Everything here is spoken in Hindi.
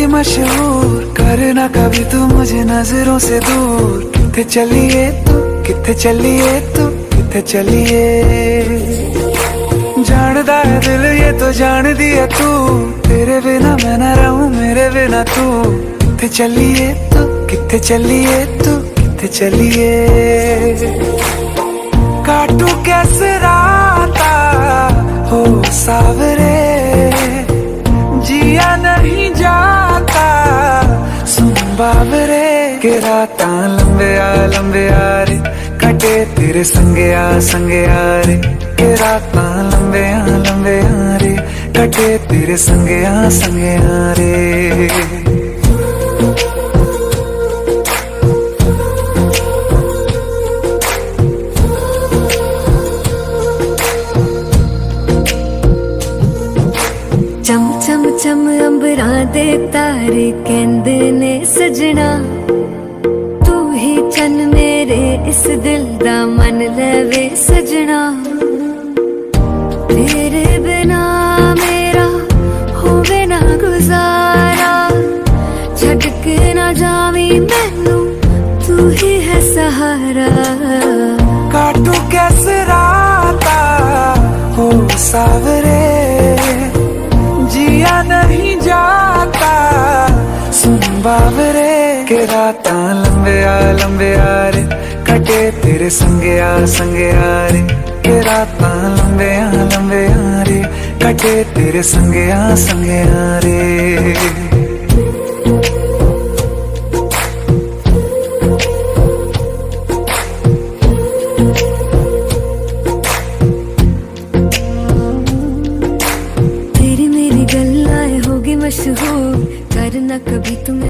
मशहूर करना कभी तू मुझे नजरों से दूर। किथे चलिए तू, किथे चलिए तू, किथे चलिए। जानदा है दिल ये तो जान दिया तू, तेरे बिना मैं न रहूं मेरे बिना तू। किथे चलिए तू, किथे चलिए तू, किथे चलिए। काटू कैसे राता हो सावरे, जिया नहीं जाता सुन बाबरे। के राता लंबे आ रे, कटे तेरे संगे आ रे। के राता लंबे आ रे, कटे तेरे संगे आ रे। चम चम चम अंबरां दे तारे कहंदे ने सजना, तू ही चन मेरे इस दिल दा मन लवे सजना। तेरे बिना मेरा होवे ना गुजारा, छड़ के ना जावी मैनू तू ही है सहारा। काटू कैसे राता हो सावरे, जिया नहीं जाता सुन बाबरे। के राता लंबे आ रे, कटे तेरे संगे आ रे। के राता लंबे आ रे, कटे तेरे संगे आ रे। मशहूर करना कभी तुम्हें